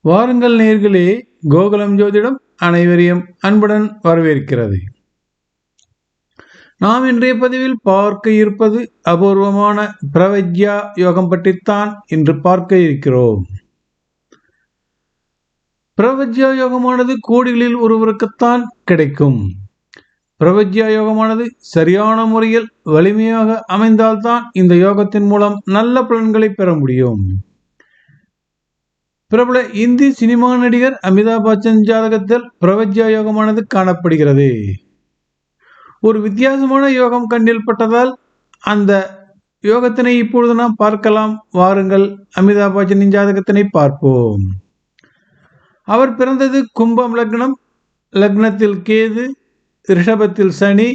வாருங்கள் நேர்களே, கோகுலம் ஜோதிடம் அனைவரையும் அன்புடன் வரவேற்கிறது. நாம் இன்றைய பதிவில் பார்க்க இருப்பது அபூர்வமான பிரவஜ்யா யோகம் பற்றித்தான் இன்று பார்க்க இருக்கிறோம். பிரவஜ்யா யோகமானது கோடிகளில் ஒருவருக்குத்தான் கிடைக்கும். பிரவஜ்யா யோகமானது சரியான முறையில் வலிமையாக அமைந்தால்தான் இந்த யோகத்தின் மூலம் நல்ல பலன்களை பெற முடியும். பிரபல இந்தி சினிமா நடிகர் அமிதாப் பச்சன் ஜாதகத்தில் பிரவஜ்யா யோகமானது காணப்படுகிறது. ஒரு வித்தியாசமான யோகம் கண்ணில் பட்டதால் அந்த யோகத்தினை இப்பொழுது நாம் பார்க்கலாம். வாருங்கள், அமிதாப் பச்சனின் ஜாதகத்தினை பார்ப்போம். அவர் பிறந்தது கும்பம் லக்னம். லக்னத்தில் கேது, ரிஷபத்தில் சனி,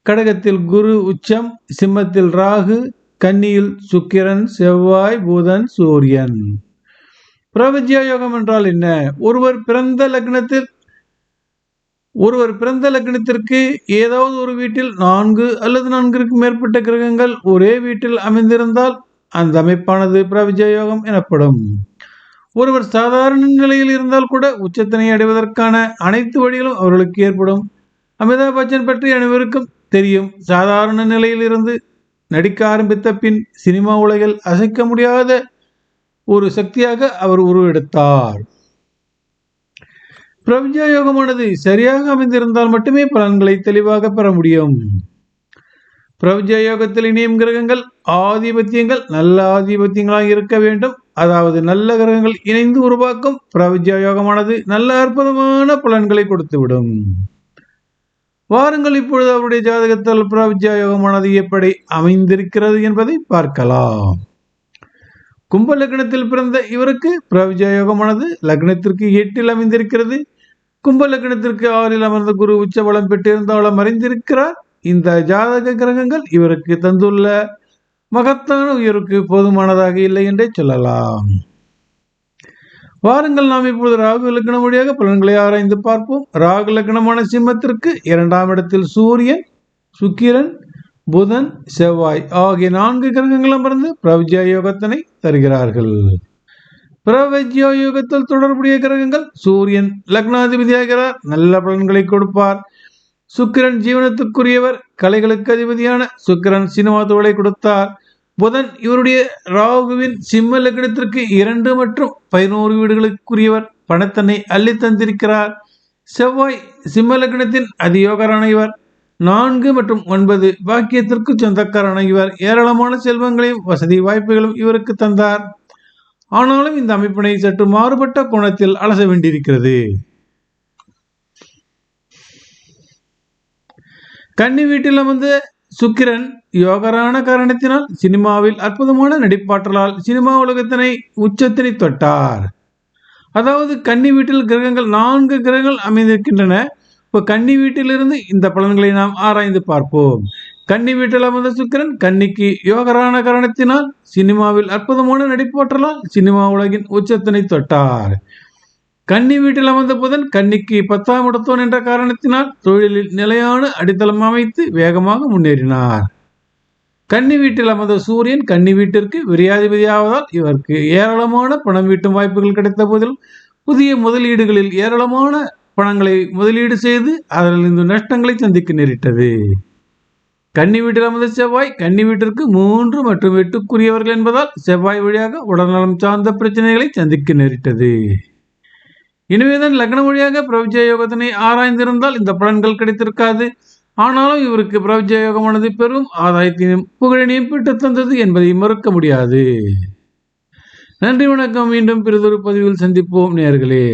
கடகத்தில் குரு உச்சம், சிம்மத்தில் ராகு, கன்னியில் சுக்கிரன், செவ்வாய், புதன், சூரியன். பிரவஜ்யா யோகம் என்றால் என்ன? ஒருவர் பிறந்த லக்னத்திற்கு ஏதாவது ஒரு வீட்டில் 4 அல்லது 4ற்கு மேற்பட்ட கிரகங்கள் ஒரே வீட்டில் அமைந்திருந்தால் அந்த அமைப்பானது பிரவஜ்யா யோகம் எனப்படும். ஒருவர் சாதாரண நிலையில் இருந்தால் கூட உச்சத்தினை அடைவதற்கான அனைத்து வழிகளும் அவர்களுக்கு ஏற்படும். அமிதாப் பச்சன் பற்றி அனைவருக்கும் தெரியும். சாதாரண நிலையில் இருந்து நடிக்க ஆரம்பித்த பின் சினிமா உலகில் அசைக்க முடியாத ஒரு சக்தியாக அவர் உருவெடுத்தார். பிரவஜ்யா யோகமானது சரியாக அமைந்திருந்தால் மட்டுமே பலன்களை தெளிவாக பெற முடியும். பிரவஜ்யா யோகத்தில் இணையும் கிரகங்கள் ஆதிபத்தியங்கள் நல்ல ஆதிபத்தியங்களாக இருக்க வேண்டும். அதாவது நல்ல கிரகங்கள் இணைந்து உருவாக்கும் பிரவஜ்யா யோகமானது நல்ல அற்புதமான பலன்களை கொடுத்துவிடும். வாருங்கள், இப்பொழுது அவருடைய ஜாதகத்தில் பிரவஜ்யா யோகமானது எப்படி அமைந்திருக்கிறது என்பதை பார்க்கலாம். கும்ப லக்னத்தில் பிறந்த இவருக்கு பிரவஜ்யா யோகமானது லக்னத்திற்கு 8 அமைந்திருக்கிறது. கும்ப லக்னத்திற்கு 6 அமர்ந்த குரு உச்ச பலம் பெற்றிருந்தாலும் மறைந்திருக்கிறார். இந்த ஜாதக கிரகங்கள் இவருக்கு தந்துள்ள மகத்தான உயருக்கு போதுமானதாக இல்லை என்றே சொல்லலாம். வாருங்கள், நாம் இப்பொழுது ராகு லக்னம் வழியாக பலன்களை ஆராய்ந்து பார்ப்போம். ராகு லக்னமான சிம்மத்திற்கு 2ஆம் இடத்தில் சூரியன், சுக்கிரன், புதன், செவ்வாய் ஆகிய 4 கிரகங்கள் அமர்ந்து பிரவஜ்யா யோகத்தினை தருகிறார்கள். பிரவஜ்யா யோகத்தில் தொடர்புடைய கிரகங்கள்: சூரியன் லக்னாதிபதியாகிறார், நல்ல பலன்களை கொடுப்பார். சுக்கிரன் ஜீவனத்துக்குரியவர், கலைகளுக்கு அதிபதியான சுக்கிரன் சினிமா தோலை கொடுத்தார். புதன் இவருடைய ராகுவின் சிம்ம லக்னத்திற்கு 2 மற்றும் 11 வீடுகளுக்குரியவர், பணத்தனை அள்ளி தந்திருக்கிறார். செவ்வாய் சிம்ம லக்னத்தின் அதியோகரான இவர், 4 மற்றும் 9 பாக்கியத்திற்கு சொந்தக்காரன இவர் ஏராளமான செல்வங்களையும் வசதி வாய்ப்புகளும் இவருக்கு தந்தார். ஆனாலும் இந்த அமைப்பினை சற்று மாறுபட்ட கோணத்தில் அலச வேண்டியிருக்கிறது. கன்னி வீட்டில் அமர்ந்த சுக்கிரன் யோகரான காரணத்தினால் சினிமாவில் அற்புதமான நடிப்பாற்றலால் சினிமா உலகத்தினை உச்சத்தினை தொட்டார். அதாவது கன்னி வீட்டில் கிரகங்கள் 4 கிரகங்கள் அமைந்திருக்கின்றன. இப்போ கன்னி வீட்டிலிருந்து இந்த பலன்களை நாம் ஆராய்ந்து பார்ப்போம். கன்னி வீட்டில் அமர்ந்த சுக்கிரன் கன்னிக்கு யோகரான காரணத்தினால் சினிமாவில் அற்புதமான நடிப்பாற்றலால் சினிமா உலகின் உச்சத்தினை தொட்டார். கன்னி வீட்டில் அமர்ந்த புதன் கன்னிக்கு 10ஆம் இடத்தோன் என்ற காரணத்தினால் தொழிலில் நிலையான அடித்தளம் அமைத்து வேகமாக முன்னேறினார். கன்னி வீட்டில் அமர்ந்த சூரியன் கன்னி வீட்டிற்கு விரையாதிபதியாவதால் இவருக்கு ஏராளமான பணம் வீட்டும் வாய்ப்புகள் கிடைத்த போதிலும் புதிய முதலீடுகளில் ஏராளமான பணங்களை முதலீடு செய்து அதிலிருந்து நஷ்டங்களை சந்திக்க நேரிட்டது. கன்னி வீட்டில் அமர்ந்த செவ்வாய் கன்னி வீட்டிற்கு 3 மற்றும் 8க்குரியவர்கள் என்பதால் செவ்வாய் வழியாக உடல்நலம் சார்ந்த பிரச்சனைகளை சந்திக்க நேரிட்டது. இனிமேதான் லக்னம் வழியாக பிரவஜ்யா யோகத்தினை ஆராய்ந்திருந்தால் இந்த பலன்கள் கிடைத்திருக்காது. ஆனாலும் இவருக்கு பிரவஜ்யா யோகமானது பெரும் ஆதாயத்தினையும் புகழினையும் பெற்று தந்தது என்பதை மறுக்க முடியாது. நன்றி, வணக்கம். மீண்டும் பிறிதொரு பதிவில் சந்திப்போம் நேயர்களே.